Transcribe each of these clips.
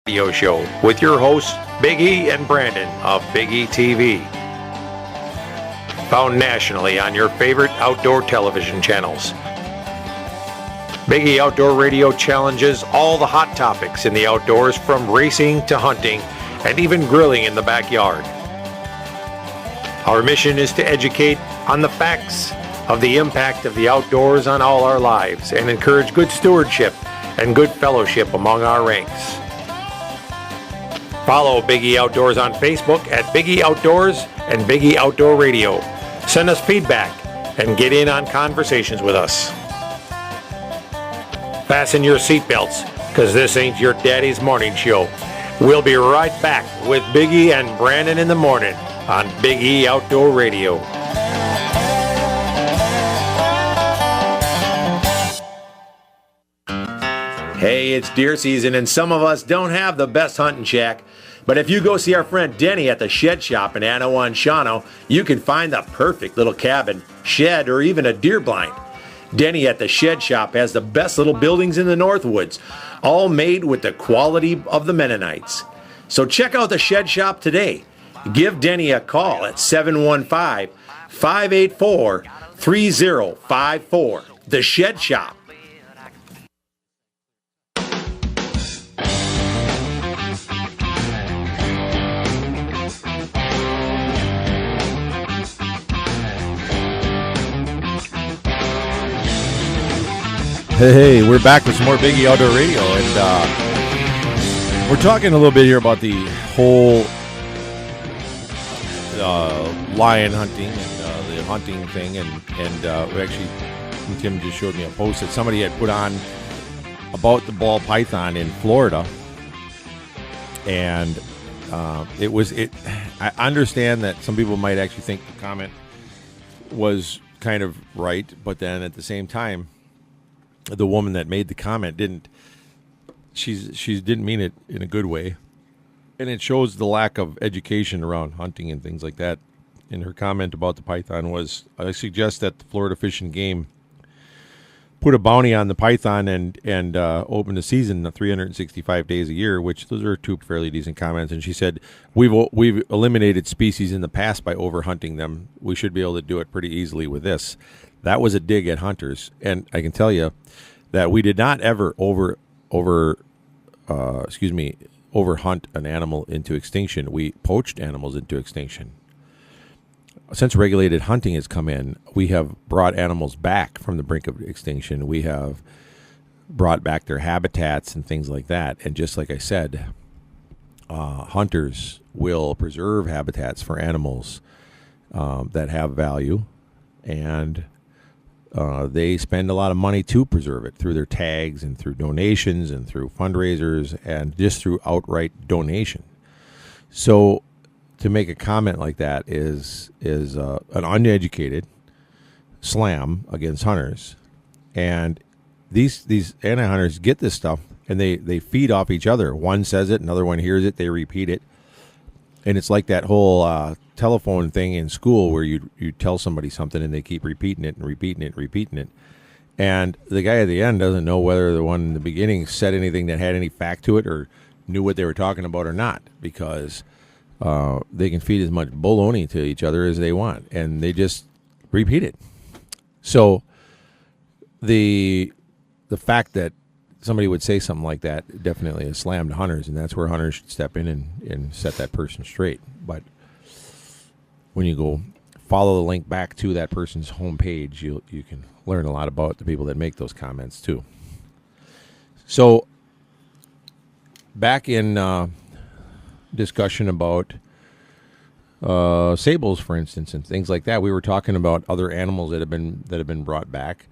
radio show with your hosts, Big E and Brandon of Big E TV. Found nationally on your favorite outdoor television channels. Big E Outdoor Radio challenges all the hot topics in the outdoors, from racing to hunting and even grilling in the backyard. Our mission is to educate on the facts of the impact of the outdoors on all our lives and encourage good stewardship and good fellowship among our ranks. Follow Big E Outdoors on Facebook at Big E Outdoors and Big E Outdoor Radio. Send us feedback and get in on conversations with us. Fasten your seatbelts, because this ain't your daddy's morning show. We'll be right back with Big E and Brandon in the morning on Big E Outdoor Radio. Hey, it's deer season, and some of us don't have the best hunting shack. But if you go see our friend Denny at the Shed Shop in Anawon, you can find the perfect little cabin, shed, or even a deer blind. Denny at the Shed Shop has the best little buildings in the Northwoods, all made with the quality of the Mennonites. So check out the Shed Shop today. Give Denny a call at 715-584-3054. The Shed Shop. Hey, we're back with some more Big E Outdoor Radio, and we're talking a little bit here about the whole lion hunting and the hunting thing, and actually Tim just showed me a post that somebody had put on about the ball python in Florida, and I understand that some people might actually think the comment was kind of right, but then at the same time, the woman that made the comment didn't mean it in a good way, and it shows the lack of education around hunting and things like that. In her comment about the python was, I suggest that the Florida Fish and Game put a bounty on the python and open the season 365 days a year, which those are two fairly decent comments. And she said, we've eliminated species in the past by overhunting them. We should be able to do it pretty easily with this. That was a dig at hunters, and I can tell you that we did not ever overhunt an animal into extinction. We poached animals into extinction. Since regulated hunting has come in, we have brought animals back from the brink of extinction. We have brought back their habitats and things like that. And just like I said, hunters will preserve habitats for animals that have value, and they spend a lot of money to preserve it through their tags and through donations and through fundraisers and just through outright donation. So to make a comment like that is an uneducated slam against hunters. And these anti-hunters get this stuff, and they feed off each other. One says it, another one hears it, they repeat it. And it's like that whole telephone thing in school where you tell somebody something and they keep repeating it and repeating it and repeating it. And the guy at the end doesn't know whether the one in the beginning said anything that had any fact to it or knew what they were talking about or not, because they can feed as much baloney to each other as they want, and they just repeat it. So the fact that somebody would say something like that definitely is slam to hunters, and that's where hunters should step in and set that person straight. But when you go follow the link back to that person's homepage, you can learn a lot about the people that make those comments too. So back in discussion about sables, for instance, and things like that, we were talking about other animals that have been brought back.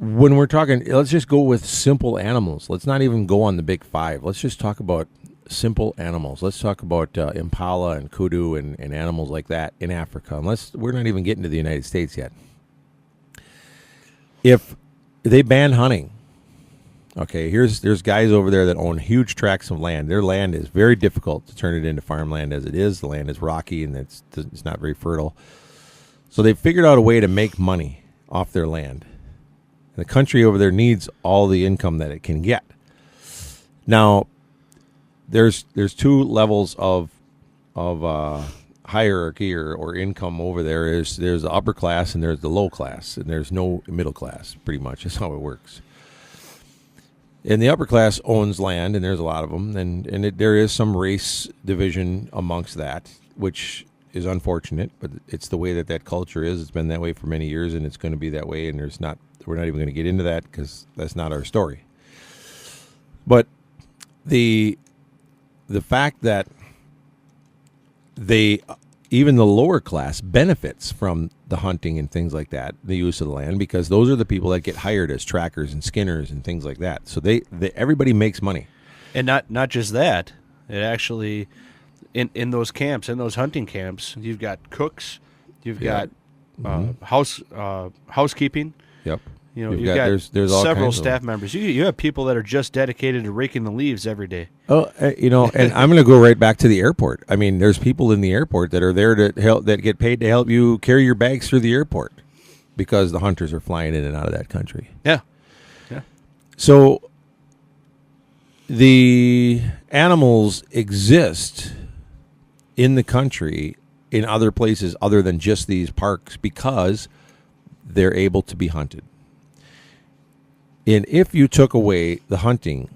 When we're talking, let's just go with simple animals. Let's not even go on the big five. Let's just talk about simple animals. Let's talk about impala and kudu and animals like that in Africa. We're not even getting to the United States yet. If they ban hunting, okay, there's guys over there that own huge tracts of land. Their land is very difficult to turn it into farmland as it is. The land is rocky and it's not very fertile. So they've figured out a way to make money off their land. The country over there needs all the income that it can get. Now, there's two levels of hierarchy or income over there. There's the upper class and there's the low class, and there's no middle class. Pretty much, that's how it works. And the upper class owns land, and there's a lot of them, and there is some race division amongst that, which is unfortunate, but it's the way that culture is. It's been that way for many years, and it's going to be that way. And we're not even going to get into that because that's not our story. But the fact that even the lower class benefits from the hunting and things like that, the use of the land, because those are the people that get hired as trackers and skinners and things like that. So everybody makes money. And not just that, it actually in those camps, in those hunting camps, you've got cooks, you've got housekeeping. Yep. You've got there's all several kinds staff members. You have people that are just dedicated to raking the leaves every day. Oh, and I'm going to go right back to the airport. I mean, there's people in the airport that are there to help, that get paid to help you carry your bags through the airport because the hunters are flying in and out of that country. Yeah. So the animals exist in the country in other places other than just these parks because they're able to be hunted. And if you took away the hunting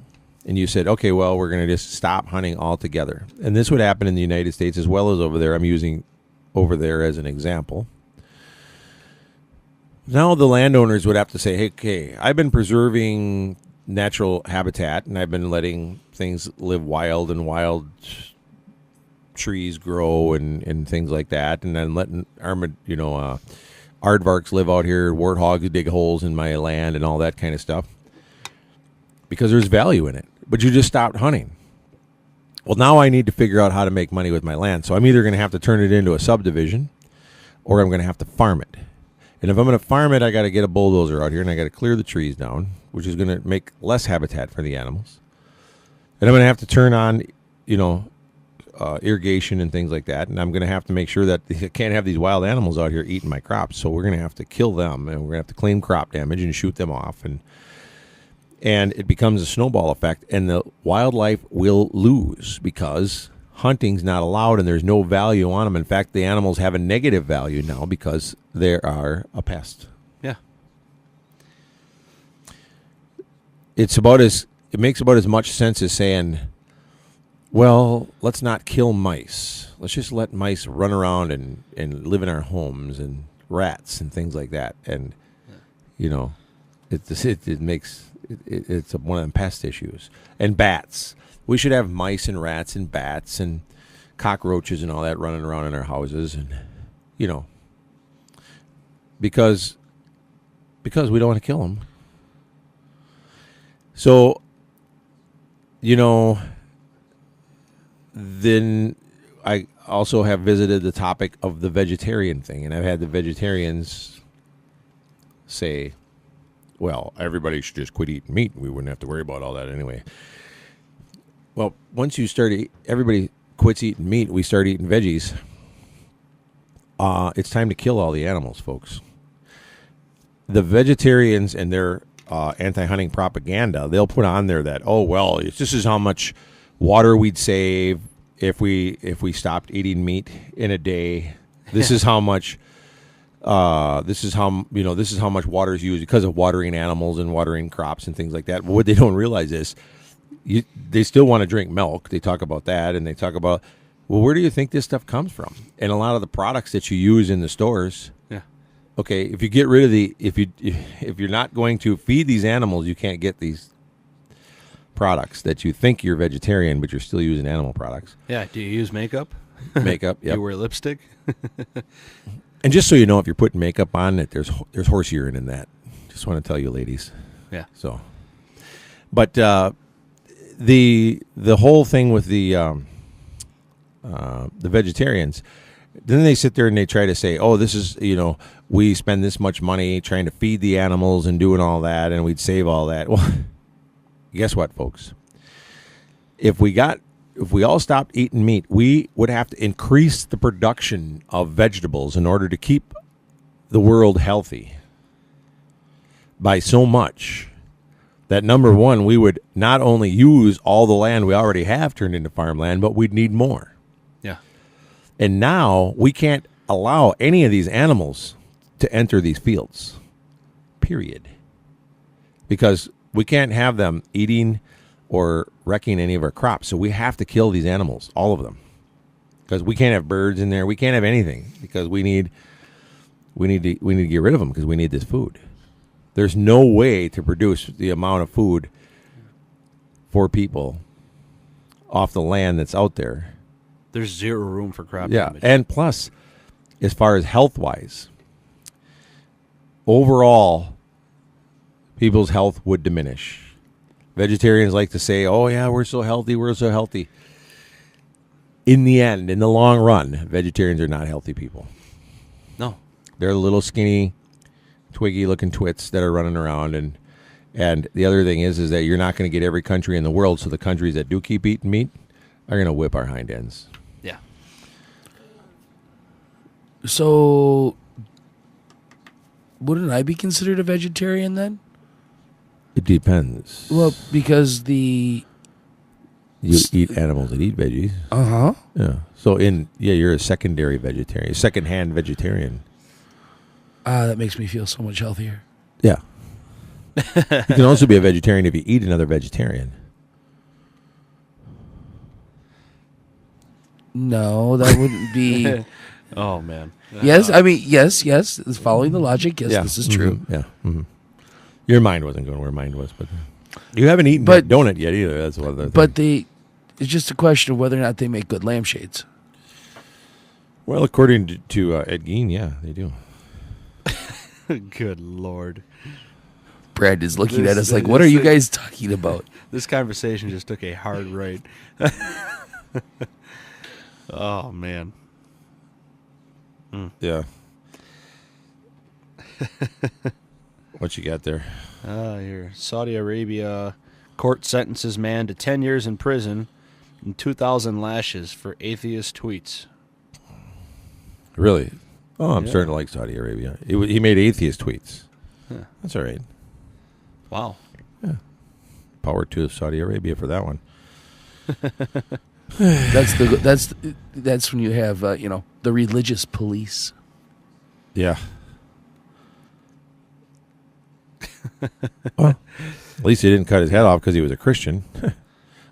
and you said, okay, well, we're going to just stop hunting altogether, and this would happen in the United States as well as over there. I'm using over there as an example. Now the landowners would have to say, hey, okay, I've been preserving natural habitat, and I've been letting things live wild, and wild trees grow and things like that, and then letting aardvarks live out here, warthogs dig holes in my land and all that kind of stuff because there's value in it. But you just stopped hunting. Well, now I need to figure out how to make money with my land. So I'm either going to have to turn it into a subdivision or I'm going to have to farm it. And if I'm going to farm it, I got to get a bulldozer out here and I got to clear the trees down, which is going to make less habitat for the animals. And I'm going to have to turn on, irrigation and things like that, and I'm going to have to make sure that I can't have these wild animals out here eating my crops, so we're going to have to kill them, and we're going to have to claim crop damage and shoot them off, and it becomes a snowball effect, and the wildlife will lose because hunting's not allowed and there's no value on them. In fact, the animals have a negative value now because they are a pest. Yeah. It makes about as much sense as saying, well, let's not kill mice. Let's just let mice run around and live in our homes, and rats and things like that. And, it's one of them pest issues. And bats. We should have mice and rats and bats and cockroaches and all that running around in our houses. And, because we don't want to kill them. So, then I also have visited the topic of the vegetarian thing, and I've had the vegetarians say, well, everybody should just quit eating meat. We wouldn't have to worry about all that anyway. Well, once everybody quits eating meat, we start eating veggies. It's time to kill all the animals, folks. The vegetarians and their anti-hunting propaganda, they'll put on there that, this is how much water we'd save if we stopped eating meat in a day. This is how much this is how much water is used because of watering animals and watering crops and things like that. But what they don't realize is they still want to drink milk. They talk about that, and they talk about, well, where do you think this stuff comes from? And a lot of the products that you use in the stores. Yeah. Okay, if you get rid of if you're not going to feed these animals, you can't get these products that you think you're vegetarian, but you're still using animal products. Yeah. Do you use makeup? Makeup. Yep. Do you wear lipstick? And just so you know, if you're putting makeup on, that there's horse urine in that. Just want to tell you, ladies. Yeah. So, but the whole thing with the vegetarians, then they sit there and they try to say, oh, this is, we spend this much money trying to feed the animals and doing all that, and we'd save all that. Well, guess what, folks? If we all stopped eating meat, we would have to increase the production of vegetables in order to keep the world healthy by so much that number one, we would not only use all the land we already have turned into farmland, but we'd need more. Yeah. And now we can't allow any of these animals to enter these fields, period. Because we can't have them eating or wrecking any of our crops. So we have to kill these animals, all of them. Because we can't have birds in there. We can't have anything because we need to get rid of them because we need this food. There's no way to produce the amount of food for people off the land that's out there. There's zero room for crop Yeah, damage. and plus, as far as health-wise, overall, people's health would diminish. Vegetarians like to say, oh, yeah, we're so healthy, we're so healthy. In the end, in the long run, vegetarians are not healthy people. No. They're little skinny, twiggy-looking twits that are running around. And the other thing is that you're not going to get every country in the world, so the countries that do keep eating meat are going to whip our hind ends. Yeah. So, wouldn't I be considered a vegetarian then? It depends. Well, because the... You eat animals that eat veggies. Uh-huh. Yeah. So you're a secondary vegetarian, second-hand vegetarian. That makes me feel so much healthier. Yeah. You can also be a vegetarian if you eat another vegetarian. No, that wouldn't be... Oh, man. Yes, I mean, yes, following the logic, yes, this is true. Mm-hmm. Yeah. Mm-hmm. Your mind wasn't going where mine was, but you haven't eaten But- that donut yet either. That's one of the But it's just a question of whether or not they make good lampshades. well, according to Ed Gein, yeah, they do. Good Lord. Brad is looking This- at us like, this what are you thing- guys talking about? This conversation just took a hard right. Oh, man. Yeah. What you got there? Here. Saudi Arabia court sentences man to 10 years in prison and 2,000 lashes for atheist tweets. Really? Oh, I'm Yeah. starting to like Saudi Arabia. He made atheist tweets. Huh. That's all right. Wow. Power to Saudi Arabia for that one. That's when you have the religious police. Yeah. Well, at least he didn't cut his head off because he was a Christian.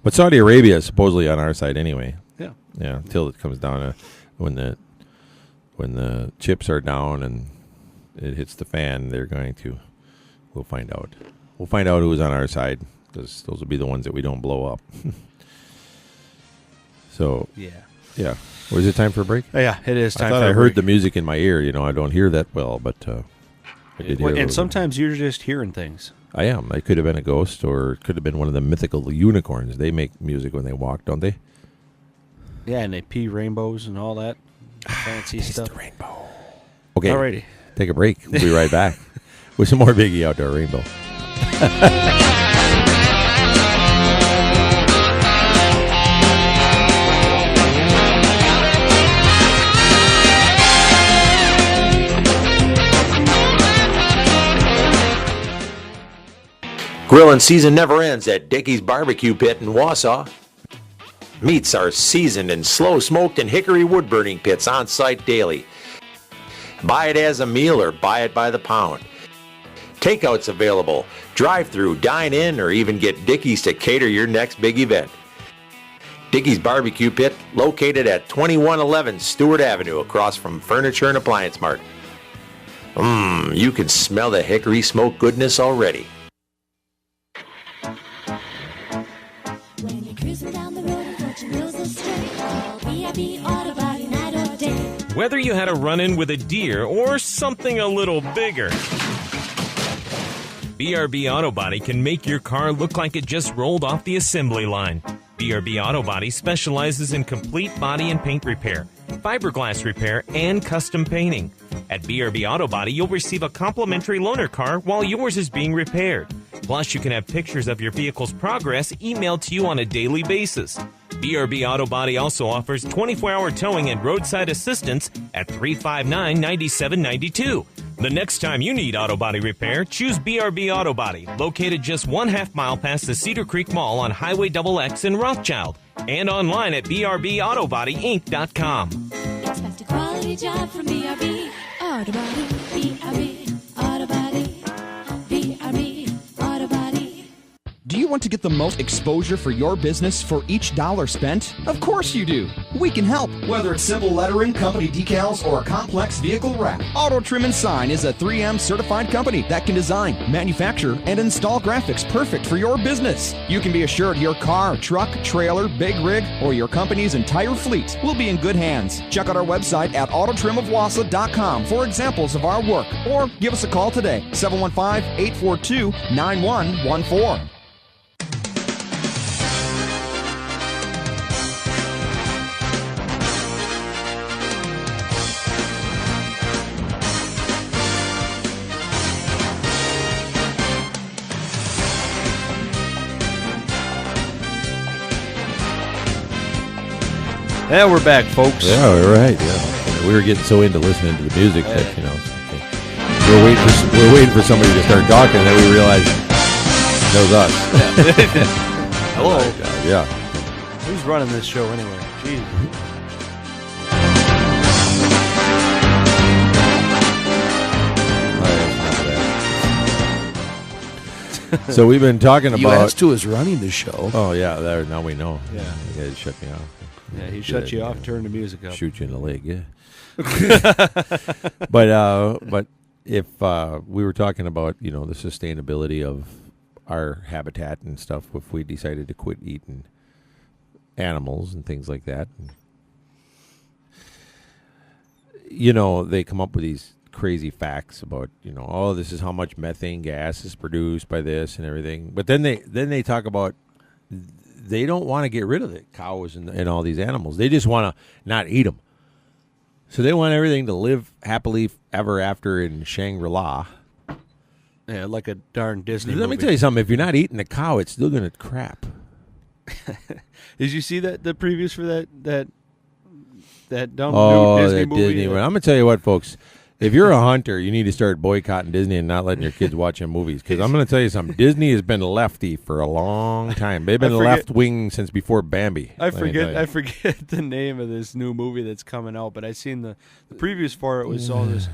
But Saudi Arabia is supposedly on our side anyway. Yeah. Yeah, until it comes down to when the chips are down and it hits the fan, we'll find out. We'll find out who's on our side because those will be the ones that we don't blow up. So, yeah. Was it time for a break? Yeah, it is time I thought for I a heard break. the music in my ear. I don't hear that well, but I did hear a little And bit. sometimes you're just hearing things. I am. I could have been a ghost, or it could have been one of the mythical unicorns. They make music when they walk, don't they? Yeah, and they pee rainbows and all that fancy Taste stuff. the rainbow. Okay, Alrighty. take a break. We'll be right back with some more Biggie Outdoor Rainbow. Grilling season never ends at Dickey's Barbecue Pit in Wausau. Meats are seasoned and slow smoked in hickory wood burning pits on site daily. Buy it as a meal or buy it by the pound. Takeout's available. Drive-through, dine in, or even get Dickey's to cater your next big event. Dickey's Barbecue Pit, located at 2111 Stewart Avenue across from Furniture and Appliance Mart. You can smell the hickory smoke goodness already. When you're cruising down the road and clutching wheels astray, call B.I.B. Auto Body night or day. Whether you had a run-in with a deer or something a little bigger, BRB Auto Body can make your car look like it just rolled off the assembly line. BRB Auto Body specializes in complete body and paint repair, fiberglass repair, and custom painting. At BRB Auto Body, you'll receive a complimentary loaner car while yours is being repaired. Plus, you can have pictures of your vehicle's progress emailed to you on a daily basis. BRB Auto Body also offers 24-hour towing and roadside assistance at 359-9792. The next time you need auto body repair, choose BRB Auto Body, located just 1/2 mile past the Cedar Creek Mall on Highway XX in Rothschild, and online at brbautobodyinc.com. Expect a quality job from BRB Auto Body. BRB Auto Body. BRB Auto Body. Do you want to get the most exposure for your business for each dollar spent? Of course you do. We can help. Whether it's simple lettering, company decals, or a complex vehicle wrap, Auto Trim and Sign is a 3M certified company that can design, manufacture, and install graphics perfect for your business. You can be assured your car, truck, trailer, big rig, or your company's entire fleet will be in good hands. Check out our website at autotrimofwassa.com for examples of our work, or give us a call today, 715-842-9114. Yeah, we're back, folks. Yeah, we're right. Yeah, we were getting so into listening to the music that we're waiting for somebody to start talking, and then we realized that was us. Hello. Yeah. Who's running this show anyway? Jeez. So we've been talking about Hr2 is running the show. Oh yeah, now we know. Yeah. You guys shut me off. Yeah, he shut you off, turn the music up. Shoot you in the leg, yeah. But if we were talking about, the sustainability of our habitat and stuff, if we decided to quit eating animals and things like that, they come up with these crazy facts about, this is how much methane gas is produced by this and everything. But then they talk about they don't want to get rid of the cows and all these animals. They just want to not eat them. So they want everything to live happily ever after in Shangri-La. Yeah, like a darn Disney Let me movie. tell you something. If you're not eating the cow, it's still going to crap. Did you see the previews for that dumb Oh, new Disney that movie? Disney one. I'm going to tell you what, folks. If you're a hunter, you need to start boycotting Disney and not letting your kids watch them movies. Because I'm going to tell you something. Disney has been lefty for a long time. They've been left wing since before Bambi. I forget the name of this new movie that's coming out, but I seen the previews for it. Was all this,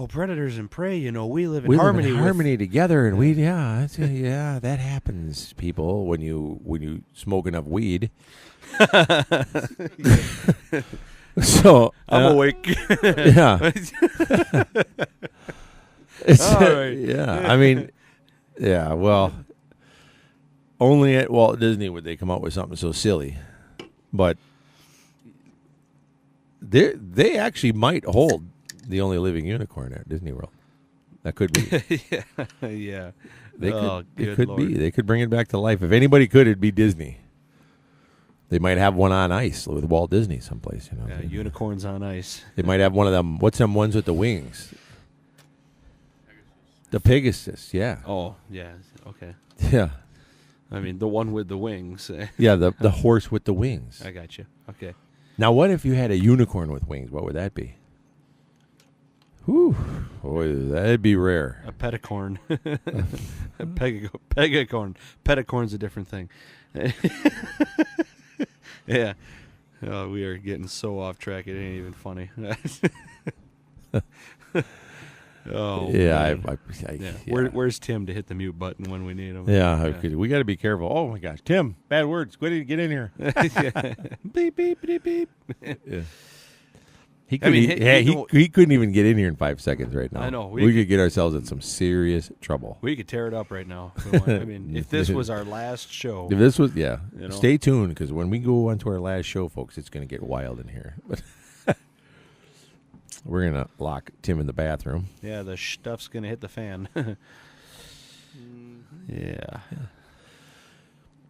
predators and prey. We live in harmony together, and that happens, people. When you smoke enough weed. So I'm awake. Yeah. All right. Yeah. I mean, yeah. Well, only at Walt Disney would they come up with something so silly, but they actually might hold the only living unicorn at Disney World. That could be. Yeah. It could be. They could bring it back to life. If anybody could, it'd be Disney. They might have one on ice with Walt Disney someplace, Yeah, unicorns on ice. They might have one of them. What's them ones with the wings? The Pegasus, yeah. Oh, yeah. Okay. Yeah. I mean, the one with the wings. Yeah, the horse with the wings. I got you. Okay. Now, what if you had a unicorn with wings? What would that be? Whew. Boy, that'd be rare. A pedicorn. A pegacorn. Pedicorn's a different thing. Yeah. Oh, we are getting so off track. It ain't even funny. Oh. Yeah. Yeah. Yeah. Where's Tim to hit the mute button when we need him? Yeah. We got to be careful. Oh, my gosh. Tim, bad words. Get in here. Beep, beep, beep, beep. Yeah. He couldn't even get in here in 5 seconds right now. I know. We could get ourselves in some serious trouble. We could tear it up right now. If we want. I mean, if this was our last show. If this was, stay tuned, because when we go on to our last show, folks, it's going to get wild in here. We're going to lock Tim in the bathroom. Yeah, the stuff's going to hit the fan. Yeah.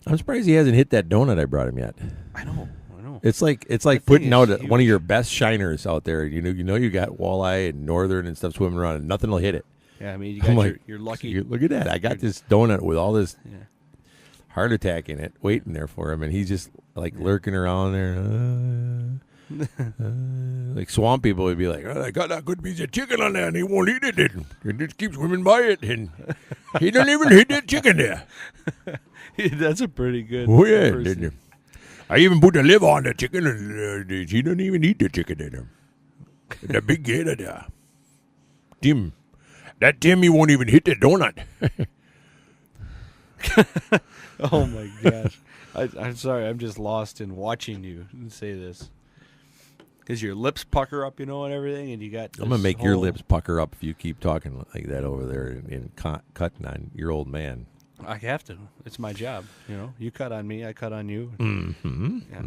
I'm surprised he hasn't hit that donut I brought him yet. I know. It's like putting out one of your best shiners out there. You know you got walleye and northern and stuff swimming around, and nothing will hit it. Yeah, I mean, you got you're lucky. Look at that! I got this donut with all this heart attack in it, waiting there for him, and he's just lurking around there. Like swamp people would be like, oh, I got that good piece of chicken on there, and he won't eat it. And he just keeps swimming by it, and he don't even hit that chicken there. That's a pretty good. Oh yeah, person. I even put the liver on the chicken, and he don't even eat the chicken there. The big gator there, Tim. That Tim, he won't even hit the donut. Oh my gosh! I'm sorry. I'm just lost in watching you say this. Because your lips pucker up, and everything, and you got. I'm gonna make your lips pucker up if you keep talking like that over there and cutting on your old man. I have to. It's my job. You cut on me, I cut on you. Mm-hmm. Yeah.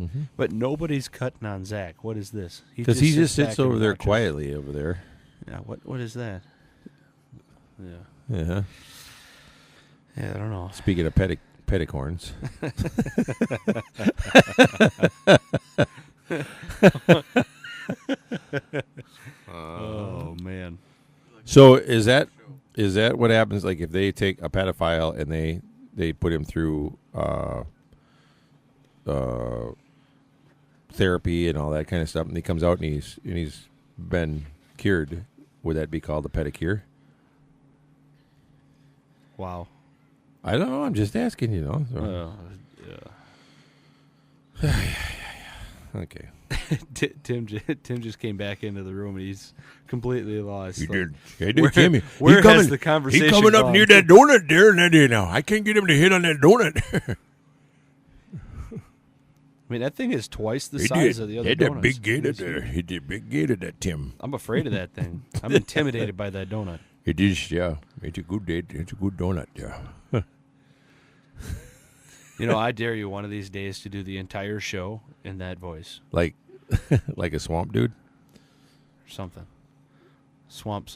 Mm-hmm. But nobody's cutting on Zach. What is this? Because he just back sits and over there watches. quietly over there. Yeah. What is that? Yeah. Yeah. Yeah. I don't know. Speaking of petticorns. Oh man. So is that what happens? Like if they take a pedophile and they put him through therapy and all that kind of stuff, and he comes out and he's been cured, would that be called a pedicure? Wow. I don't know. I'm just asking. So. Yeah. Okay. Tim just came back into the room and he's completely lost. He Like, did. He did, Timmy. Where has the conversation He's coming up gone? near that donut there, and I can't get him to hit on that donut. I mean, that thing is twice the He size did. of the other He had donuts. that big gator there. He did big gator, that Tim. I'm afraid of that thing. I'm intimidated by that donut. It is, yeah. It's a good date. It's a good donut, yeah. I dare you one of these days to do the entire show in that voice. Like a swamp dude. Or something. Swamp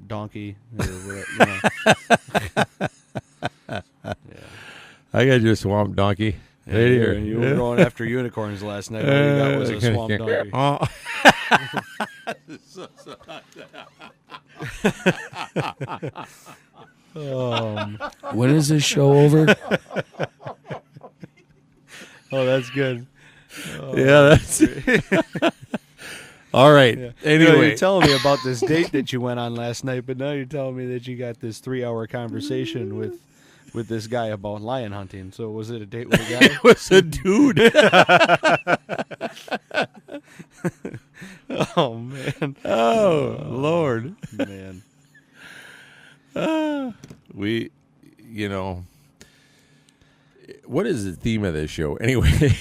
donkey. Or whatever, Yeah. I got you a swamp donkey. Yeah, Right here. You were going after unicorns last night. All you got was a swamp donkey. When is this show over? Oh, that's good. Yeah, that's all right. Yeah. Anyway, You're telling me about this date that you went on last night, but now you're telling me that you got this 3-hour conversation with this guy about lion hunting. So was it a date with a guy? it was a dude. Oh, man. Oh, Lord. Man. We, what is the theme of this show? Anyway.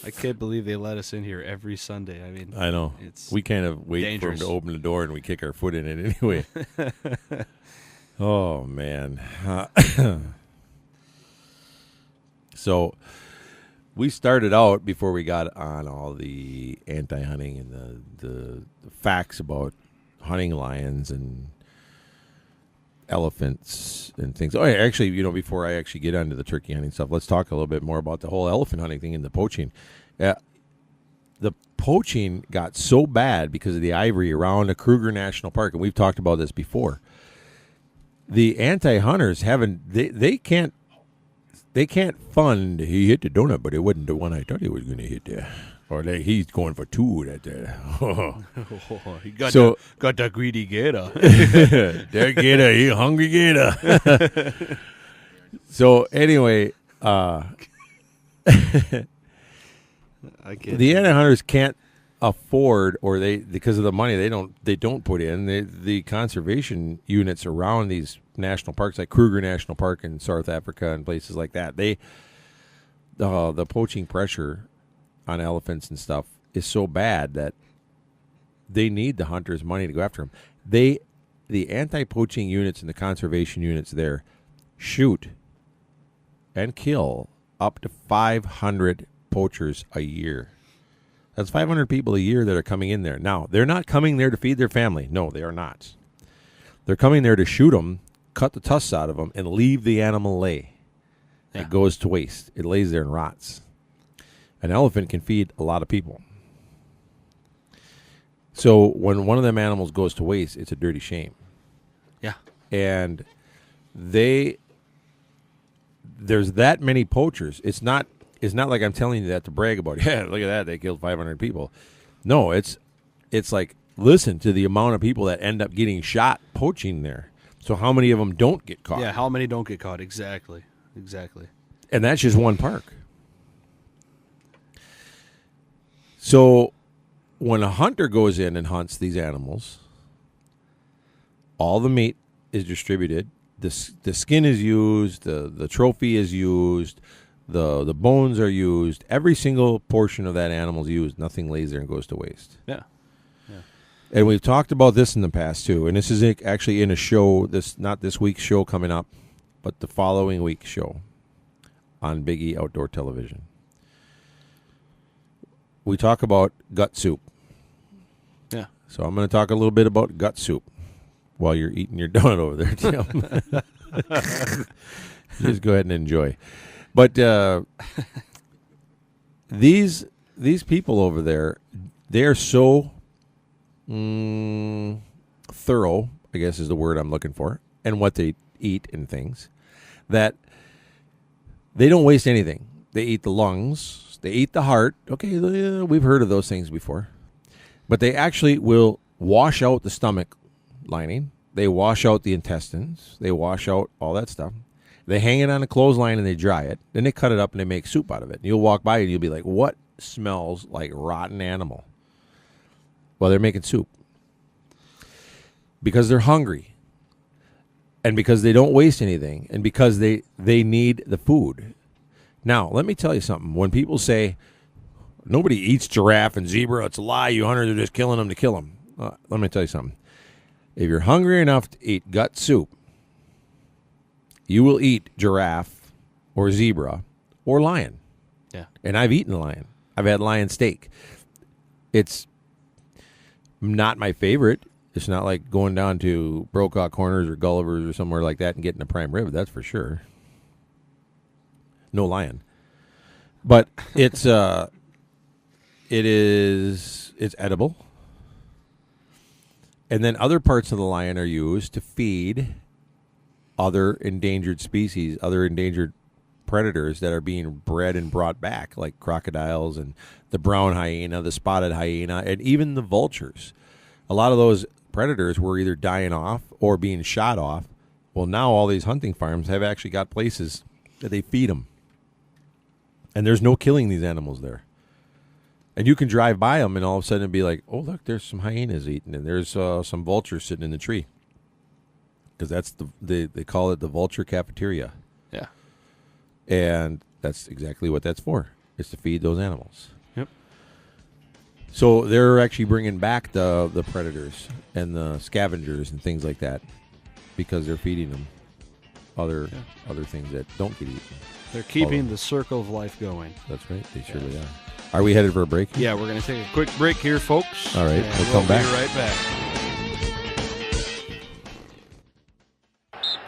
I can't believe they let us in here every Sunday. I mean, I know. It's We kind of wait dangerous. for him to open the door and we kick our foot in it anyway. Oh, man. So we started out before we got on all the anti-hunting and the facts about hunting lions and elephants and things. Oh, yeah, actually, before I actually get onto the turkey hunting stuff, let's talk a little bit more about the whole elephant hunting thing and the poaching. The poaching got so bad because of the ivory around the Kruger National Park, and we've talked about this before. The anti-hunters they can't fund. He hit the donut, but it wasn't the one I thought he was going to hit there. Or he's going for two that there. He got that greedy gator. That gator, he hungry gator. So anyway, the anti-hunters can't afford, or because of the money they don't put in. The conservation units around these national parks, like Kruger National Park in South Africa and places like that, the poaching pressure on elephants and stuff is so bad that they need the hunters' money to go after them. The anti-poaching units and the conservation units there shoot and kill up to 500 poachers a year. That's 500 people a year that are coming in there. Now, they're not coming there to feed their family. No, they are not. They're coming there to shoot them, cut the tusks out of them, and leave the animal lay. Yeah. It goes to waste. It lays there and rots. An elephant can feed a lot of people. So when one of them animals goes to waste, it's a dirty shame. Yeah. And there's that many poachers. It's not it's not like I'm telling you that to brag about. Yeah, look at that. They killed 500 people. No, it's like, listen to the amount of people that end up getting shot poaching there. So how many of them don't get caught? Yeah, how many don't get caught? Exactly. And that's just one park. So when a hunter goes in and hunts these animals, all the meat is distributed. The skin is used. The trophy is used. The bones are used. Every single portion of that animal is used. Nothing lays there and goes to waste. Yeah. And we've talked about this in the past too. And this is actually in a show. Not this week's show coming up, but the following week's show on Big E Outdoor Television. We talk about gut soup. Yeah. So I'm going to talk a little bit about gut soup while you're eating your donut over there, Tim. Just go ahead and enjoy. But these people over there, they are so thorough, I guess is the word I'm looking for, and what they eat and things, that they don't waste anything. They eat the lungs. They eat the heart. Okay, we've heard of those things before. But they actually will wash out the stomach lining. They wash out the intestines. They wash out all that stuff. They hang it on a clothesline and they dry it. Then they cut it up and they make soup out of it. And you'll walk by and you'll be like, what smells like rotten animal? Well, they're making soup. Because they're hungry. And because they don't waste anything. And because they need the food. Now, let me tell you something. When people say, nobody eats giraffe and zebra, it's a lie, you hunters are just killing them to kill them. Let me tell you something. If you're hungry enough to eat gut soup, you will eat giraffe or zebra or lion. Yeah. And I've eaten lion. I've had lion steak. It's not my favorite. It's not like going down to Brokaw Corners or Gulliver's or somewhere like that and getting a prime rib, that's for sure. No lion. But it's edible. And then other parts of the lion are used to feed other endangered species, other endangered predators that are being bred and brought back, like crocodiles and the brown hyena, the spotted hyena, and even the vultures. A lot of those predators were either dying off or being shot off. Well, now all these hunting farms have actually got places that they feed them. And there's no killing these animals there. And you can drive by them and all of a sudden it'd be like, oh, look, there's some hyenas eating and there's some vultures sitting in the tree. Because that's they call it the vulture cafeteria. Yeah. And that's exactly what that's for. It's to feed those animals. Yep. So they're actually bringing back the predators and the scavengers and things like that because they're feeding them other things that don't get eaten. They're keeping the circle of life going. That's right. They surely are. Are we headed for a break? Yeah, we're going to take a quick break here, folks. All right, and we'll come back. Be right back.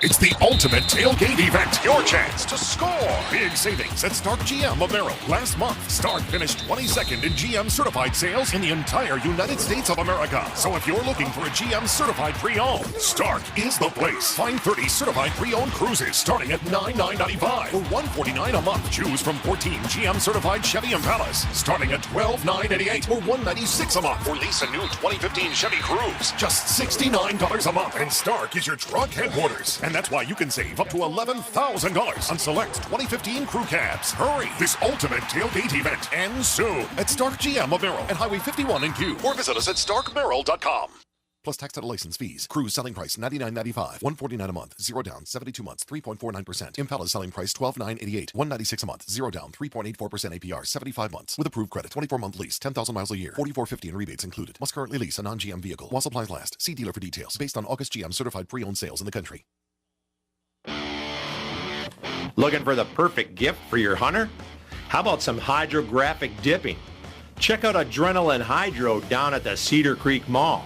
It's the ultimate tailgate event. Your chance to score. Big savings at Stark GM of Merrill. Last month, Stark finished 22nd in GM certified sales in the entire United States of America. So if you're looking for a GM certified pre-owned, Stark is the place. Find 30 certified pre-owned cruises starting at $9,995 or $149 a month. Choose from 14 GM certified Chevy Impalas starting at $12,988 or $196 a month. Or lease a new 2015 Chevy Cruze, just $69 a month. And Stark is your truck headquarters. And that's why you can save up to $11,000 on select 2015 crew cabs. Hurry! This ultimate tailgate event ends soon at Stark GM of Merrill at Highway 51 in Kew. Or visit us at starkmerrill.com. Plus tax and license fees. Cruise selling price $99.95. $149 a month. 0 down. 72 months. 3.49%. Impala selling price $12,988. $196 a month. 0 down. 3.84% APR. 75 months. With approved credit. 24-month lease. 10,000 miles a year. $44.50 in rebates included. Must currently lease a non-GM vehicle. While supplies last. See dealer for details. Based on August GM certified pre-owned sales in the country. Looking for the perfect gift for your hunter? How about some hydrographic dipping? Check out Adrenaline Hydro down at the Cedar Creek Mall.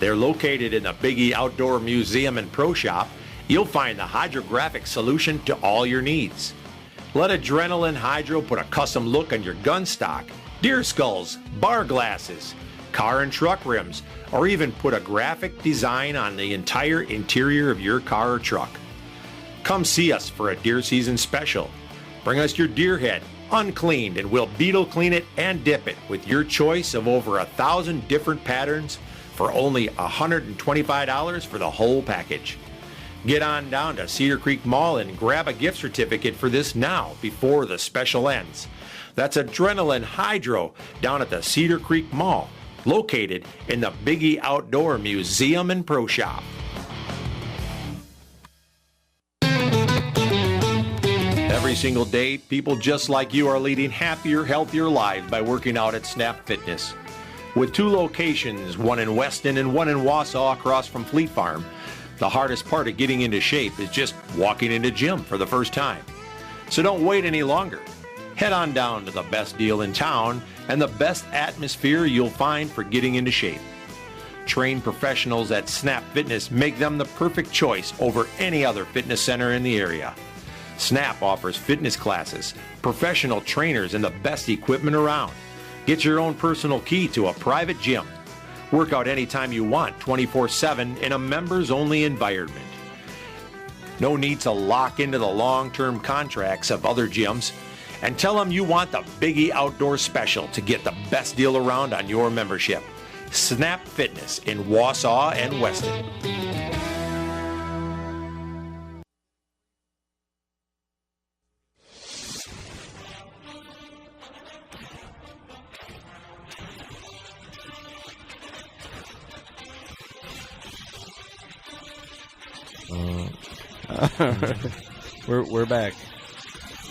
They're located in the Big E Outdoor Museum and Pro Shop. You'll find the hydrographic solution to all your needs. Let Adrenaline Hydro put a custom look on your gun stock, deer skulls, bar glasses, car and truck rims, or even put a graphic design on the entire interior of your car or truck. Come see us for a deer season special. Bring us your deer head, uncleaned, and we'll beetle clean it and dip it with your choice of over 1,000 different patterns for only $125 for the whole package. Get on down to Cedar Creek Mall and grab a gift certificate for this now before the special ends. That's Adrenaline Hydro down at the Cedar Creek Mall, located in the Biggie Outdoor Museum and Pro Shop. Every single day, people just like you are leading happier, healthier lives by working out at Snap Fitness. With 2 locations, one in Weston and one in Wausau across from Fleet Farm, the hardest part of getting into shape is just walking into gym for the first time. So don't wait any longer. Head on down to the best deal in town and the best atmosphere you'll find for getting into shape. Trained professionals at Snap Fitness make them the perfect choice over any other fitness center in the area. Snap offers fitness classes, professional trainers, and the best equipment around. Get your own personal key to a private gym. Work out anytime you want, 24/7 in a members-only environment. No need to lock into the long-term contracts of other gyms. And tell them you want the Biggie Outdoor Special to get the best deal around on your membership. Snap Fitness in Wausau and Weston. We're back.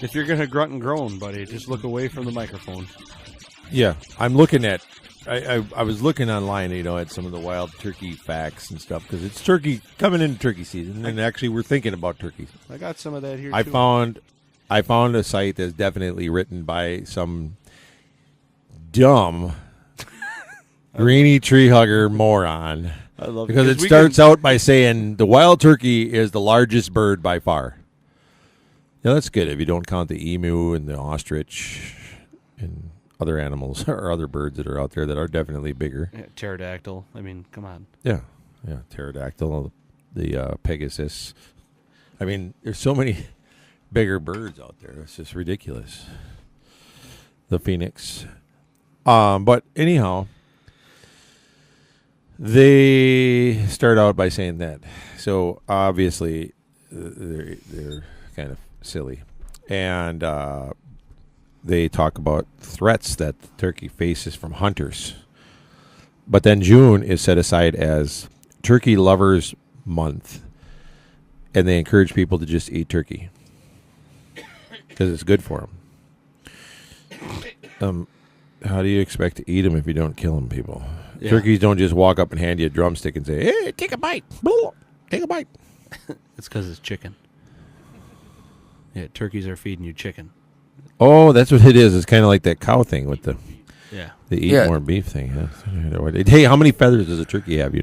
If you're gonna grunt and groan, buddy, just look away from the microphone. Yeah, I'm looking at. I was looking online, at some of the wild turkey facts and stuff because it's turkey coming into turkey season, and actually we're thinking about turkeys. I got some of that here. I too. found a site that's definitely written by some dumb greeny tree hugger moron. I love because it starts out by saying the wild turkey is the largest bird by far. Yeah, that's good if you don't count the emu and the ostrich and other animals or other birds that are out there that are definitely bigger. Yeah, pterodactyl. I mean, come on. Yeah, pterodactyl, the Pegasus. I mean, there's so many bigger birds out there. It's just ridiculous. The phoenix. But anyhow, they start out by saying that. So obviously, they're kind of silly, and they talk about threats that the turkey faces from hunters. But then June is set aside as Turkey Lovers Month, and they encourage people to just eat turkey because it's good for them. How do you expect to eat them if you don't kill them, people? Yeah. Turkeys don't just walk up and hand you a drumstick and say, "Hey, take a bite, take a bite." It's because it's chicken. Yeah, turkeys are feeding you chicken. Oh, that's what it is. It's kind of like that cow thing with the eat more beef thing. Yeah. Hey, how many feathers does a turkey have?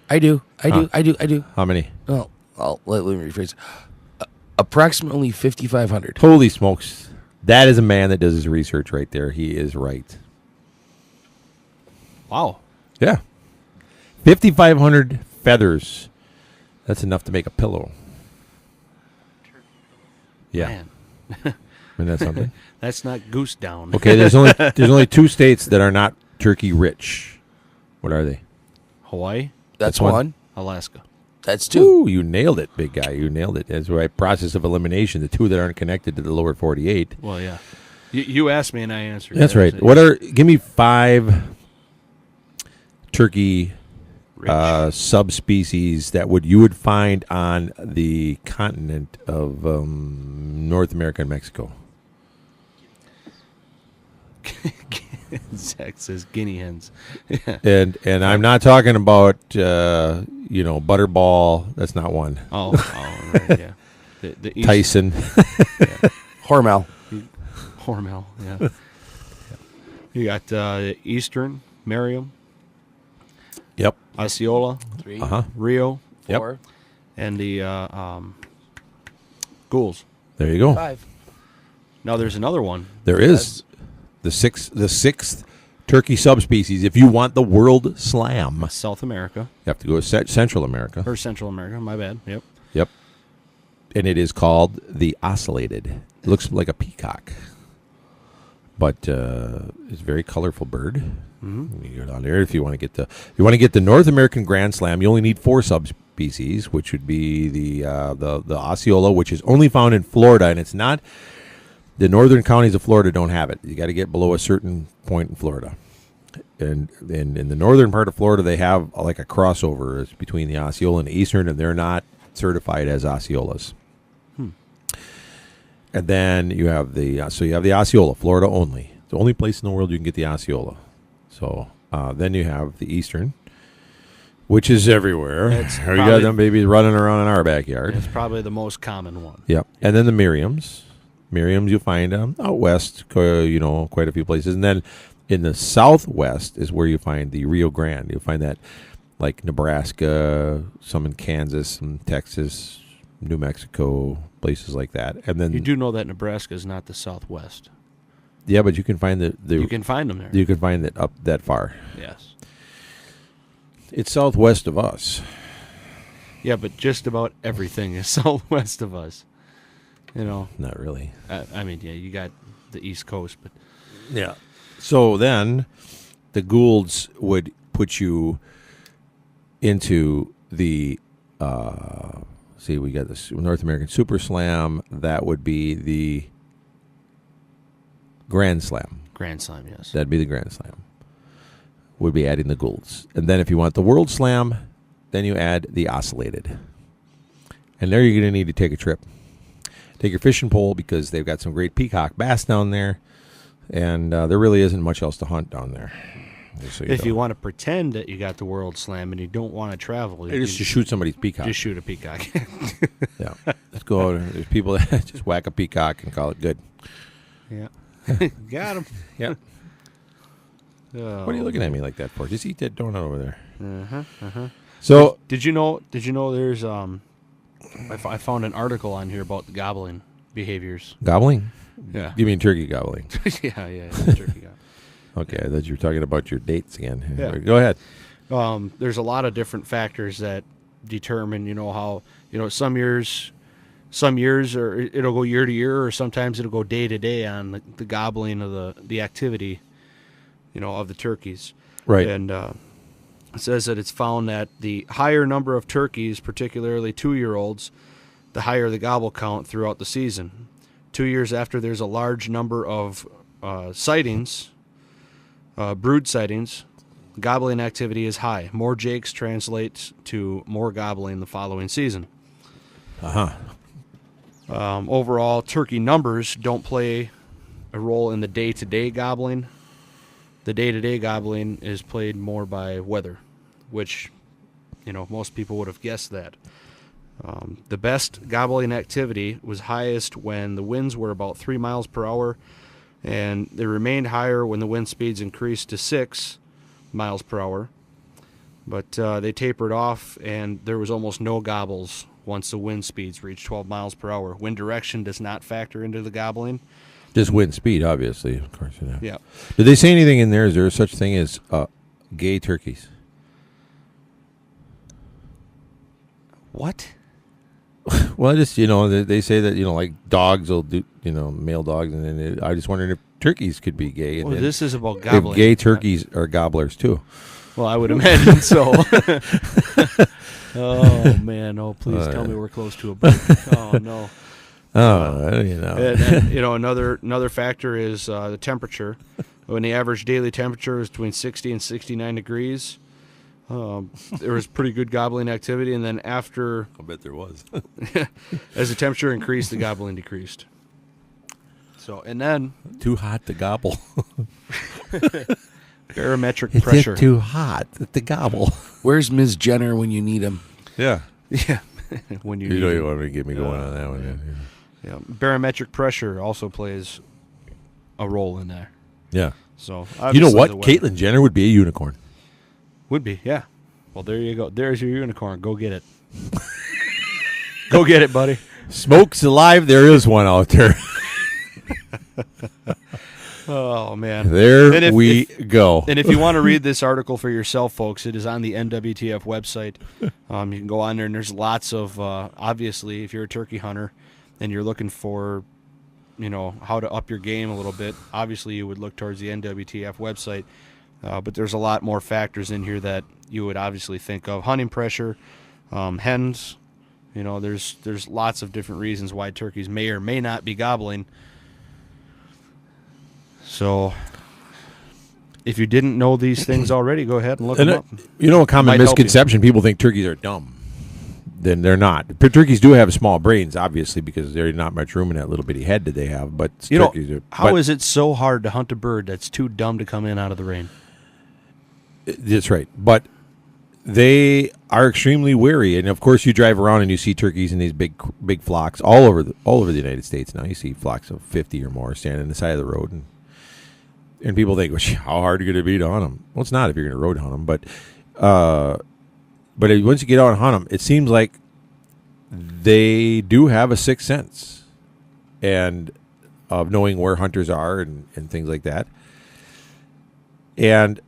I do. How many? Well, let me rephrase. Approximately 5,500. Holy smokes! That is a man that does his research right there. He is right. Wow. Yeah. 5,500 feathers. That's enough to make a pillow. Yeah. Man. Isn't that something? That's not goose down. Okay, there's only 2 states that are not turkey rich. What are they? Hawaii. That's one. Alaska. That's 2. Ooh, you nailed it, big guy. You nailed it. That's right. Process of elimination. The 2 that aren't connected to the lower 48. Well, yeah. You asked me and I answered. That's right. Give me 5 turkey subspecies that you would find on the continent of North America and Mexico. Zach says guinea hens. and I'm not talking about butterball. That's not one. Oh right, yeah. The Tyson. Hormel. Hormel, yeah. You got Eastern, Merriam. Yep. Osceola. 3. Rio. 4. Yep. And the ghouls. There you go. 5. Now there's another one. There is the sixth turkey subspecies. If you want the world slam, South America. you have to go to Central America. Or Central America, my bad. Yep. And it is called the ocellated. It looks like a peacock. but it's a very colorful bird. You go down there if you want to get the North American Grand Slam. You only need 4 subspecies, which would be the Osceola, which is only found in Florida, and it's not. The northern counties of Florida don't have it. You got to get below a certain point in Florida. And in the northern part of Florida, they have like a crossover between the Osceola and the eastern, and they're not certified as Osceolas. And then you have the Osceola, Florida only. It's the only place in the world you can get the Osceola. So then you have the eastern, which is everywhere. You got them babies running around in our backyard. It's probably the most common one. Yep. And then the Miriams. Miriams you find out west, quite a few places. And then in the southwest is where you find the Rio Grande. You'll find that like Nebraska, some in Kansas, some Texas, New Mexico, places like that. And then you do know that Nebraska is not the Southwest. Yeah, but you can find you can find them there. You can find it up that far. Yes. It's southwest of us. Yeah, but just about everything is southwest of us. Not really. I mean, yeah, you got the East Coast, but yeah. So then, the Goulds would put you into the. We got the North American Super Slam. That would be the Grand Slam. Grand Slam, yes. That'd be the Grand Slam. Would be adding the Goulds, and then if you want the World Slam, then you add the Oscillated, and there you're going to need to take a trip. Take your fishing pole because they've got some great peacock bass down there, and there really isn't much else to hunt down there. So if you want to pretend that you got the World Slam and you don't want to travel, you just shoot somebody's peacock. Just shoot a peacock. Yeah, let's go out. There's people that just whack a peacock and call it good. Yeah, got him. Yeah. Oh. What are you looking at me like that for? Just eat that donut over there. So did you know? There's I found an article on here about the gobbling behaviors. Gobbling? Yeah. You mean turkey gobbling? yeah, turkey gobbling. Okay, I thought you were talking about your dates again. Yeah. Go ahead. There's a lot of different factors that determine, how, some years or it'll go year to year, or sometimes it'll go day to day on the gobbling of the activity, of the turkeys. Right. And it says that it's found that the higher number of turkeys, particularly 2-year-olds, the higher the gobble count throughout the season. 2 years after there's a large number of sightings, brood sightings, gobbling activity is high. More jakes translates to more gobbling the following season. Overall, turkey numbers don't play a role in the day-to-day gobbling. The day-to-day gobbling is played more by weather, which, most people would have guessed that. The best gobbling activity was highest when the winds were about 3 miles per hour, and they remained higher when the wind speeds increased to 6 miles per hour. But they tapered off, and there was almost no gobbles once the wind speeds reached 12 miles per hour. Wind direction does not factor into the gobbling. Just wind speed, obviously, of course. Yeah. Did they say anything in there? Is there such thing as gay turkeys? What? Well, just, they say that, like dogs will do, male dogs, and then I just wondering if turkeys could be gay. Well, this is about if gobbling. gay turkeys are gobblers, too. Well, I would imagine so. Oh, man. Oh, please tell me we're close to a break. Oh, no. And, another factor is the temperature. When the average daily temperature is between 60 and 69 degrees, there was pretty good gobbling activity. And then after... I bet there was. as the temperature increased, the gobbling decreased. So, and then... Too hot to gobble. Barometric pressure. It's too hot to gobble. Where's Ms. Jenner when you need him? Yeah. Yeah. When you don't want to get me going on that one. Yeah. Barometric pressure also plays a role in there. Yeah. So you know what? Caitlyn Jenner would be a unicorn. Would be, yeah. Well, there you go. There's your unicorn. Go get it. Go get it, buddy. Smoke's alive. There is one out there. Oh, man. There we go. And if you want to read this article for yourself, folks, it is on the NWTF website. You can go on there, and there's lots of, obviously, if you're a turkey hunter and you're looking for how to up your game a little bit, obviously you would look towards the NWTF website. But there's a lot more factors in here that you would obviously think of. Hunting pressure, hens. There's lots of different reasons why turkeys may or may not be gobbling. So if you didn't know these things already, go ahead and look them up. A common misconception, people think turkeys are dumb. Then they're not. But turkeys do have small brains, obviously, because there's not much room in that little bitty head that they have. But how is it so hard to hunt a bird that's too dumb to come in out of the rain? That's right. But they are extremely wary, and of course, you drive around and you see turkeys in these big flocks all over the United States. Now you see flocks of 50 or more standing on the side of the road, and people think, well, how hard could it be to hunt them? Well, it's not if you're going to road hunt them, but once you get out and hunt them, it seems like they do have a sixth sense and of knowing where hunters are and things like that. And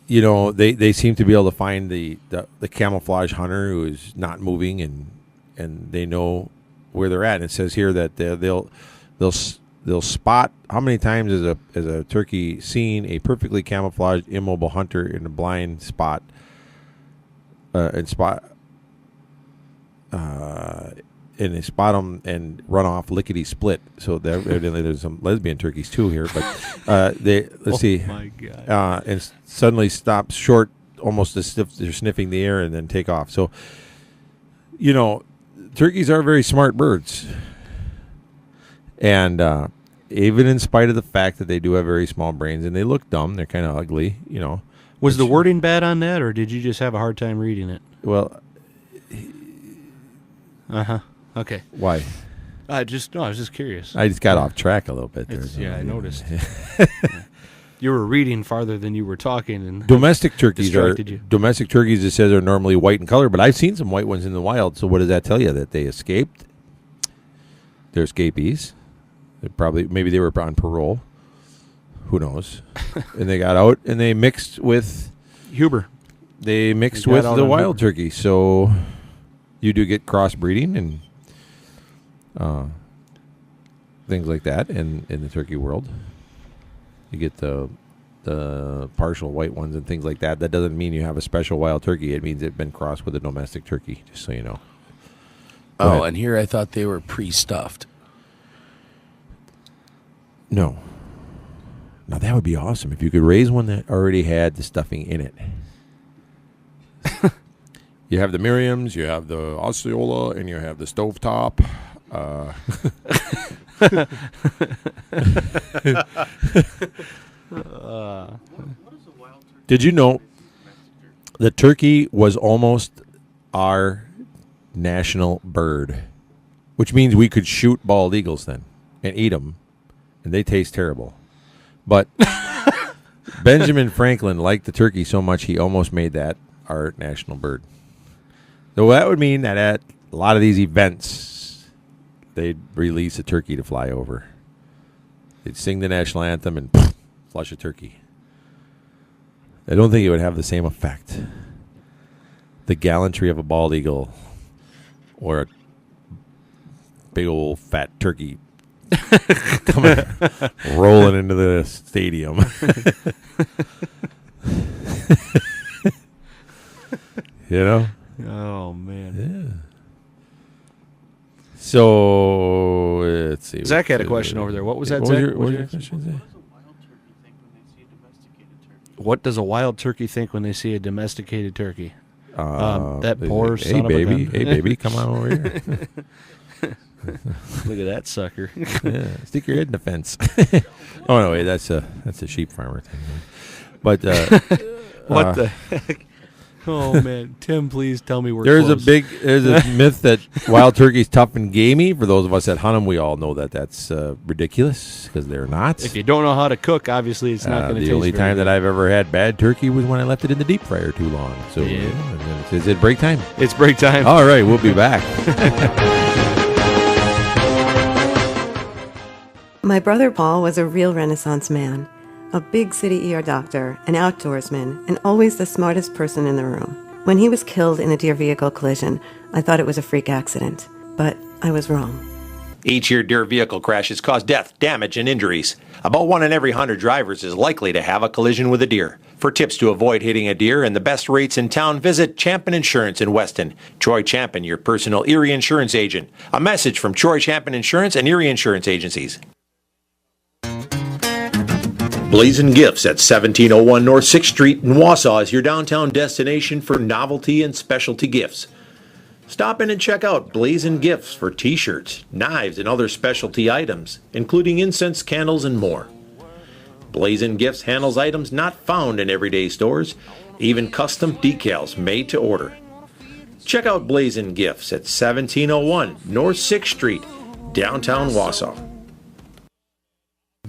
they seem to be able to find the camouflage hunter who is not moving, and they know where they're at. And it says here that they'll spot how many times is a turkey seen a perfectly camouflaged immobile hunter in a blind spot and they spot them and run off lickety split. So evidently there's some lesbian turkeys too here, but let's see. My God. And suddenly stop short, almost as if they're sniffing the air, and then take off. So, turkeys are very smart birds, and even in spite of the fact that they do have very small brains and they look dumb, they're kind of ugly. Was the wording bad on that, or did you just have a hard time reading it? Well. Okay. Why? I was just curious. I just got off track a little bit there. I noticed. You were reading farther than you were talking, and domestic turkeys distracted you. Domestic turkeys, it says, are normally white in color, but I've seen some white ones in the wild. So what does that tell you? That they escaped? They're escapees. Maybe they were on parole. Who knows? And they got out and they mixed with Huber. They mixed with the wild turkey, so you do get crossbreeding and things like that in the turkey world. You get the partial white ones and things like that. That doesn't mean you have a special wild turkey. It means it's been crossed with a domestic turkey, just so you know. Oh, and here I thought they were pre-stuffed. No. Now, that would be awesome if you could raise one that already had the stuffing in it. You have the Miriams, you have the Osceola, and you have the stovetop. Did you know the turkey was almost our national bird, which means we could shoot bald eagles then and eat them, and they taste terrible. But Benjamin Franklin liked the turkey so much he almost made that our national bird. So that would mean that at a lot of these events, they'd release a turkey to fly over. They'd sing the national anthem and flush a turkey. I don't think it would have the same effect. The gallantry of a bald eagle or a big old fat turkey coming rolling into the stadium. Oh, man. Yeah. So, let's see. Zach had a question over there. What was that, Zach? What was your question? What does a wild turkey think when they see a domesticated turkey? That poor hey, son baby. of a gun. Hey, baby, come on over here. Look at that sucker. Yeah, stick your head in the fence. Oh, no, wait, that's a sheep farmer thing. But what the heck? Oh, man. Tim, please tell me we're there's close. There's a myth that wild turkey's tough and gamey. For those of us that hunt them, we all know that that's ridiculous because they're not. If you don't know how to cook, obviously it's not going to taste The only time that I've ever had bad turkey was when I left it in the deep fryer too long. So, is it break time? It's break time. All right, we'll be back. My brother Paul was a real Renaissance man. A big city ER doctor, an outdoorsman, and always the smartest person in the room. When he was killed in a deer vehicle collision, I thought it was a freak accident, but I was wrong. Each year, deer vehicle crashes cause death, damage, and injuries. About 1 in every 100 drivers is likely to have a collision with a deer. For tips to avoid hitting a deer and the best rates in town, visit Champion Insurance in Weston. Troy Champion, your personal Erie insurance agent. A message from Troy Champion Insurance and Erie Insurance Agencies. Blazing Gifts at 1701 North 6th Street in Wausau is your downtown destination for novelty and specialty gifts. Stop in and check out Blazing Gifts for t-shirts, knives, and other specialty items, including incense, candles, and more. Blazing Gifts handles items not found in everyday stores, even custom decals made to order. Check out Blazing Gifts at 1701 North 6th Street, downtown Wausau.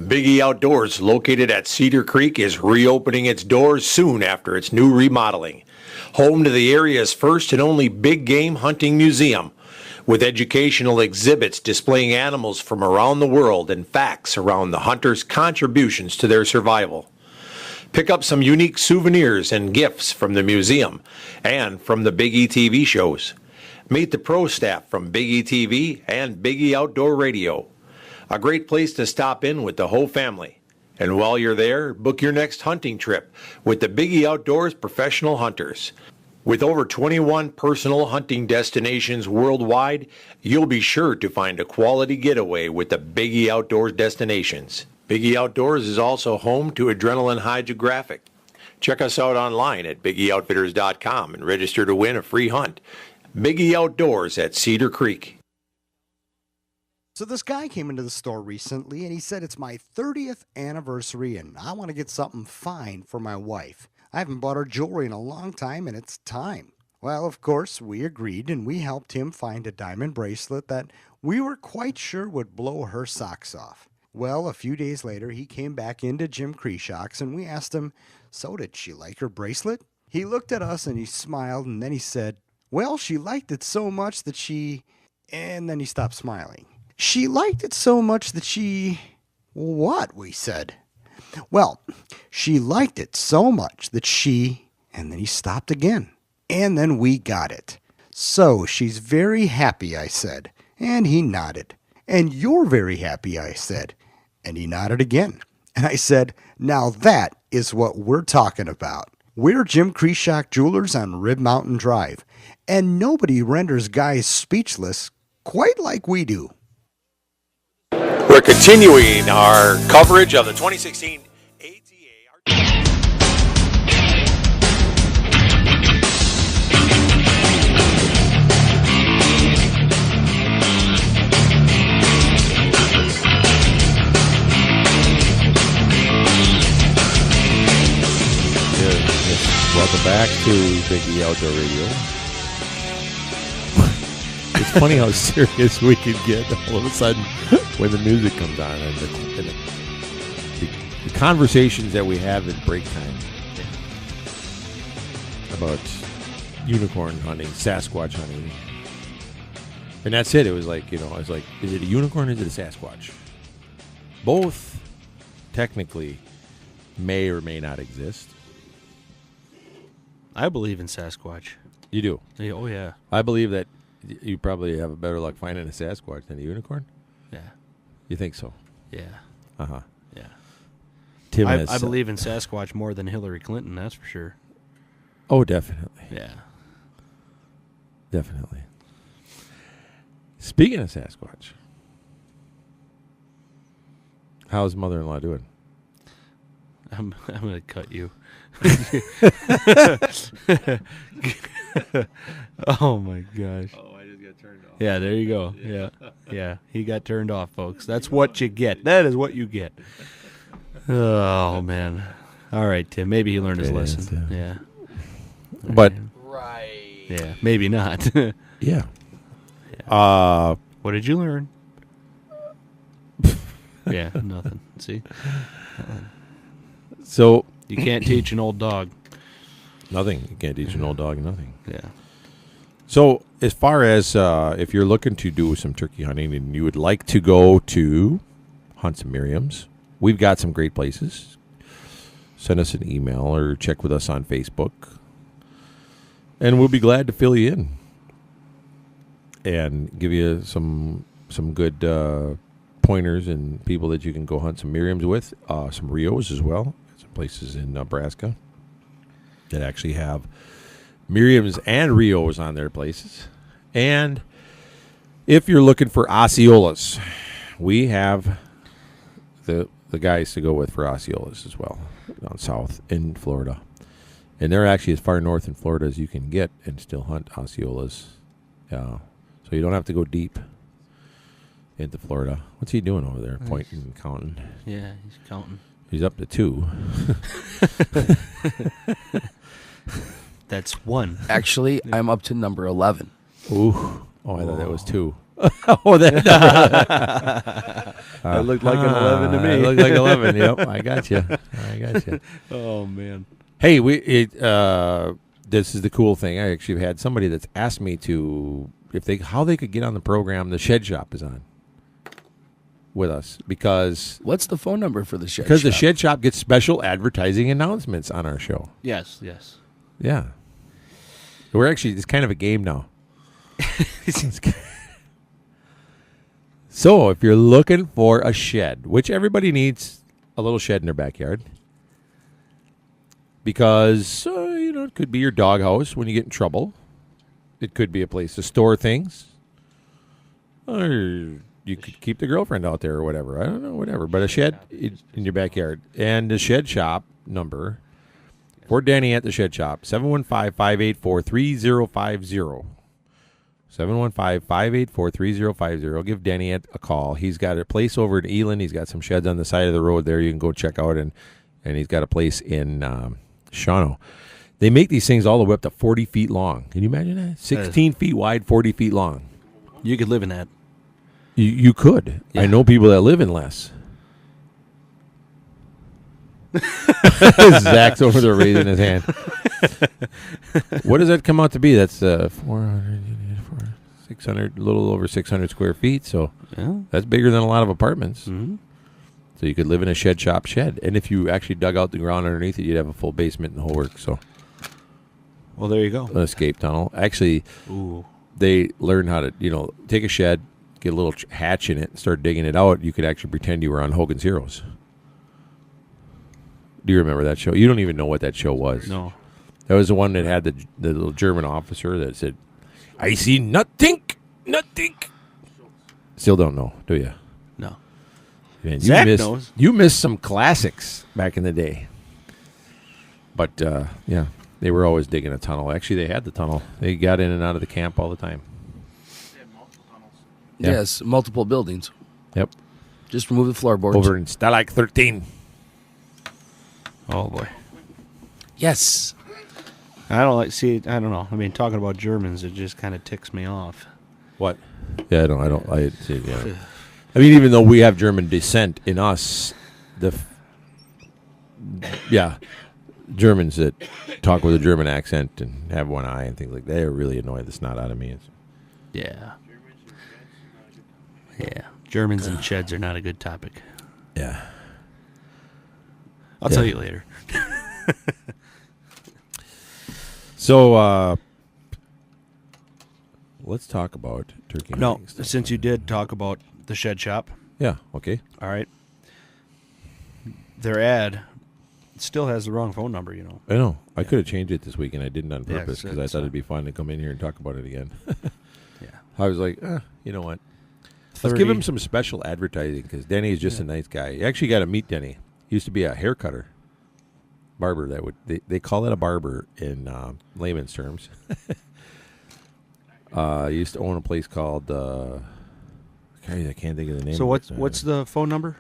Big E Outdoors, located at Cedar Creek, is reopening its doors soon after its new remodeling. Home to the area's first and only big game hunting museum, with educational exhibits displaying animals from around the world and facts around the hunters' contributions to their survival. Pick up some unique souvenirs and gifts from the museum and from the Big E TV shows. Meet the pro staff from Big E TV and Big E Outdoor Radio. A great place to stop in with the whole family. And while you're there, book your next hunting trip with the Big E Outdoors Professional Hunters. With over 21 personal hunting destinations worldwide, you'll be sure to find a quality getaway with the Big E Outdoors destinations. Big E Outdoors is also home to Adrenaline Hydrographic. Check us out online at BigEOutfitters.com and register to win a free hunt. Big E Outdoors at Cedar Creek. So this guy came into the store recently and he said, it's my 30th anniversary and I want to get something fine for my wife. I haven't bought her jewelry in a long time and it's time. Well, of course, we agreed and we helped him find a diamond bracelet that we were quite sure would blow her socks off. Well, a few days later, he came back into Jim Kreshock's and we asked him, so did she like her bracelet? He looked at us and he smiled and then he said, well, she liked it so much that she... And then he stopped smiling. She liked it so much that she... What? We said. Well, she liked it so much that she... And then he stopped again. And then we got it. So she's very happy, I said. And he nodded. And you're very happy, I said. And he nodded again. And I said, now that is what we're talking about. We're Jim Kreshock Jewelers on Rib Mountain Drive. And nobody renders guys speechless quite like we do. We're continuing our coverage of the 2016 Welcome back to Big E Outdoor Radio. It's funny how serious we can get all of a sudden when the music comes on and the conversations that we have at break time about unicorn hunting, Sasquatch hunting. And that's it. It was like, I was like, is it a unicorn or is it a Sasquatch? Both technically may or may not exist. I believe in Sasquatch. You do? Yeah, oh, yeah. I believe that you probably have a better luck finding a Sasquatch than a unicorn. Yeah. You think so? Yeah. Uh-huh. Yeah. Tim I believe in Sasquatch more than Hillary Clinton, that's for sure. Oh, definitely. Yeah. Definitely. Speaking of Sasquatch, how's mother-in-law doing? I'm going to cut you. Oh my gosh. Oh, I just got turned off. Yeah, there you go. Yeah. He got turned off, folks. That's what you get. That is what you get. Oh man. All right, Tim. Maybe he learned his lesson. Yeah. But Right. Yeah, maybe not. yeah. What did you learn? Yeah, nothing. See? So You can't teach an old dog. nothing. You can't teach an old dog nothing. Yeah. So as far as if you're looking to do some turkey hunting and you would like to go to Hunts and Miriam's, we've got some great places. Send us an email or check with us on Facebook. And we'll be glad to fill you in and give you some some good pointers and people that you can go hunt some Miriams with, some Rios as well. Some places in Nebraska that actually have Miriams and Rios on their places. And if you're looking for Osceolas, we have the guys to go with for Osceolas as well down south in Florida. And they're actually as far north in Florida as you can get and still hunt Osceolas. So you don't have to go deep into Florida. What's he doing over there? Pointing and counting. Yeah, he's counting. He's up to 2. That's 1. Actually, I'm up to number 11. Ooh. Oh, I thought that was 2. Oh, that that looked like an 11 to me. It looked like 11. Yep, I got you. Oh man. Hey, this is the cool thing. I actually had somebody that's asked me how they could get on the program. The Shed Shop is on with us because What's the phone number for the Shed Shop? because the Shed Shop gets special advertising announcements on our show. Yes. Yeah, it's kind of a game now. So if you're looking for a shed, which everybody needs a little shed in their backyard, because it could be your doghouse when you get in trouble. It could be a place to store things, or you could keep the girlfriend out there or whatever. I don't know, whatever. But a shed in your backyard. And the Shed Shop number for Danny at the Shed Shop, 715-584-3050. 715-584-3050. Give Danny a call. He's got a place over in Eland. He's got some sheds on the side of the road there you can go check out. And he's got a place in Shawano. They make these things all the way up to 40 feet long. Can you imagine that? 16 feet wide, 40 feet long. You could live in that. You could. Yeah. I know people that live in less. Zach's over there raising his hand. What does that come out to be? That's 600, a little over 600 square feet. So that's bigger than a lot of apartments. Mm-hmm. So you could live in a Shed Shop shed. And if you actually dug out the ground underneath it, you'd have a full basement and the whole work. So, well, there you go. An escape tunnel. Actually, they learned how to, take a shed, get a little hatch in it, and start digging it out. You could actually pretend you were on Hogan's Heroes. Do you remember that show? You don't even know what that show was. No. That was the one that had the little German officer that said, "I see nothing." Still don't know, do you? No. Man, Zach knows. You missed some classics back in the day. But, they were always digging a tunnel. Actually, they had the tunnel. They got in and out of the camp all the time. They had multiple tunnels. Yeah. Yes, multiple buildings. Yep. Just remove the floorboards. Over in Stalag 13. Oh, boy. Yes. I don't know. I mean, talking about Germans, it just kind of ticks me off. What? Yeah, I mean, even though we have German descent in us, Germans that talk with a German accent and have one eye and things like that, they really annoy the snot out of me. Yeah. Germans and sheds are not a good topic. Yeah. I'll tell you later. So, let's talk about turkey. No, since you did talk about the Shed Shop. Yeah, okay. All right. Their ad still has the wrong phone number, I know. I could have changed it this week, and I didn't on purpose because I thought it'd be fun to come in here and talk about it again. Yeah. I was like, you know what? Let's give him some special advertising because Denny is just a nice guy. You actually got to meet Denny. He used to be a hair cutter. Barber, they call it a barber in layman's terms. He used to own a place called I can't think of the name. So what's the phone number?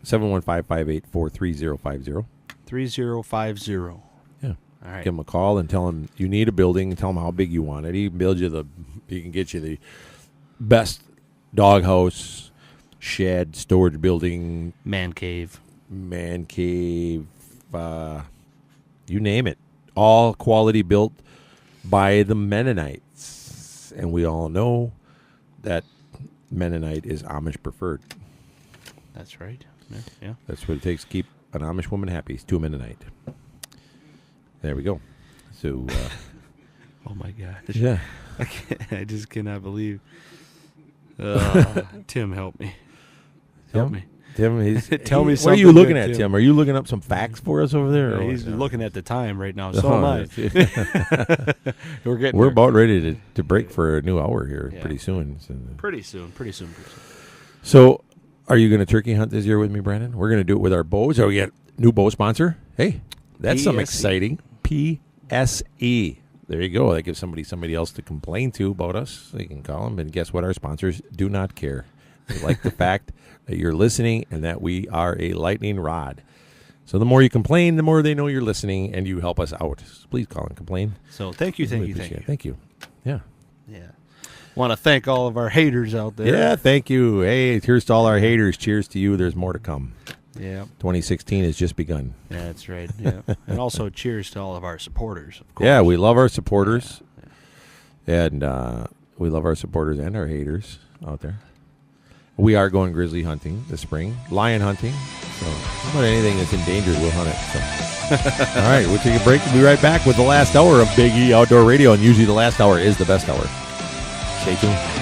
715-584-3050. 3050. Yeah. All right. Give him a call and tell him you need a building. Tell him how big you want it. He can build you he can get you the best doghouse, shed, storage building, man cave, you name it. All quality built by the Mennonites. And we all know that Mennonite is Amish preferred. That's right. Yeah. That's what it takes to keep an Amish woman happy. It's to a Mennonite. There we go. So, oh my gosh. Yeah. I just cannot believe Tim, help me. Tim? Help me. Tim, he's Tell me What are you something looking good, at, Tim. Tim? Are you looking up some facts for us over there? or He's what? looking at the time right now. So am I. We're getting We're there. about ready to break for a new hour here Yeah. pretty soon. Pretty soon. So, are you going to turkey hunt this year with me, Brandon? We're going to do it with our bows. Oh, we got new bow sponsor. Hey, that's some PSE. exciting. PSE. There you go. That gives somebody else to complain to about us. They can call them. And guess what? Our sponsors do not care. They like the fact that you're listening and that we are a lightning rod. So the more you complain, the more they know you're listening and you help us out. So please call and complain. So thank you. Thank you. Yeah. Want to thank all of our haters out there. Yeah, thank you. Hey, here's to all our haters. Cheers to you. There's more to come. Yeah. 2016 has just begun. Yeah, that's right. Yeah. And also cheers to all of our supporters, of course. Yeah, we love our supporters. And we love our supporters and our haters out there. We are going grizzly hunting this spring, lion hunting. So, how about anything that's endangered, we'll hunt it. So. All right, we'll take a break. We'll be right back with the last hour of Big E Outdoor Radio. And usually the last hour is the best hour. Stay tuned.